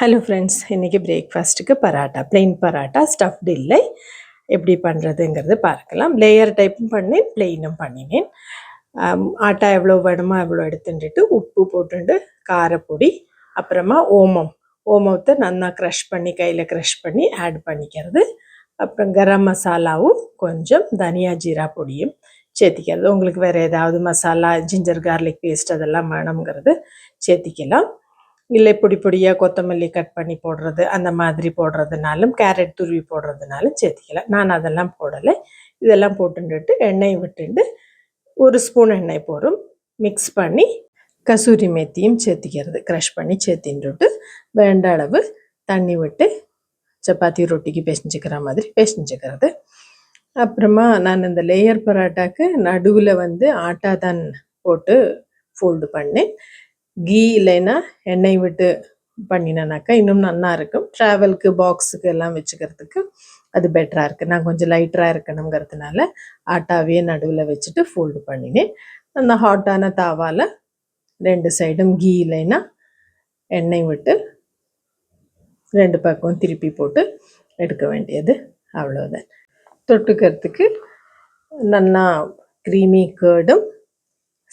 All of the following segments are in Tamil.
ஹலோ ஃப்ரெண்ட்ஸ், இன்றைக்கி பிரேக்ஃபாஸ்ட்டுக்கு பராட்டா, ப்ளெயின் பராட்டா, ஸ்டஃப்டு இல்லை. எப்படி பண்ணுறதுங்கிறது பார்க்கலாம். லேயர் டைப்பும் பண்ணேன், ப்ளெயினும் பண்ணினேன். ஆட்டா எவ்வளோ வேணுமோ அவ்வளோ எடுத்துட்டு உப்பு போட்டுட்டு காரப்பொடி, அப்புறமா ஓமத்தை நல்லா க்ரஷ் பண்ணி கையில் க்ரஷ் பண்ணி ஆட் பண்ணிக்கிறது. அப்புறம் கரம் மசாலாவும் கொஞ்சம் தனியா ஜீரா பொடியும் சேர்த்திக்கிறது. உங்களுக்கு வேறு ஏதாவது மசாலா, ஜிஞ்சர் கார்லிக் பேஸ்ட் அதெல்லாம் வேணுங்கிறது சேர்த்திக்கலாம். இல்லை பொடி பொடியாக கொத்தமல்லி கட் பண்ணி போடுறது அந்த மாதிரி போடுறதுனாலும், கேரட் துருவி போடுறதுனாலும் சேர்த்திக்கலாம். நான் அதெல்லாம் போடலை. இதெல்லாம் போட்டுட்டு எண்ணெய் விட்டுண்டு 1 ஸ்பூன் எண்ணெய் போடும் மிக்ஸ் பண்ணி கசூரி மேத்தியும் சேர்த்திக்கிறது. க்ரஷ் பண்ணி சேர்த்தின்ட்டு வேண்ட அளவு தண்ணி விட்டு சப்பாத்தி ரொட்டிக்கு பிசைஞ்சிக்கிற மாதிரி பிசைஞ்சிக்கிறது. அப்புறமா நான் இந்த லேயர் பரோட்டாக்கு நடுவில் ஆட்டா தான் போட்டு ஃபோல்டு பண்ணேன். கீ இல்லைன்னா எண்ணெய் விட்டு பண்ணினேனாக்கா இன்னும் நல்லா இருக்கும். ட்ராவலுக்கு பாக்ஸுக்கு எல்லாம் வச்சுக்கிறதுக்கு அது பெட்டராக இருக்குது. நான் கொஞ்சம் லைட்டராக இருக்கணுங்கிறதுனால ஆட்டாவே நடுவில் வச்சுட்டு ஃபோல்டு பண்ணினேன். அந்த ஹாட்டான தாவால் 2 சைடும் கீ இல்லைன்னா எண்ணெய் விட்டு 2 பக்கம் திருப்பி போட்டு எடுக்க வேண்டியது, அவ்வளோதான். தொட்டுக்கிறதுக்கு நல்லா க்ரீமி கேர்டும்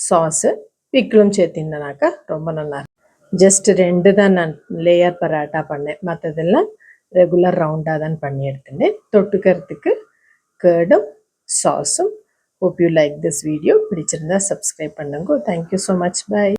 சாஸு பிக்கிலும் சேர்த்தினாக்கா ரொம்ப நல்லாயிருக்கும். ஜஸ்ட் 2 தான் நான் லேயர் பராட்டா பண்ணேன், மற்றதெல்லாம் ரெகுலர் ரவுண்டாக தான் பண்ணி எடுத்துட்டேன். தொட்டுக்கிறதுக்கு கேர்டும் சாஸும். Hope you like this video. பிடிச்சிருந்தா சப்ஸ்கிரைப் பண்ணுங்க. Thank you so much. பை.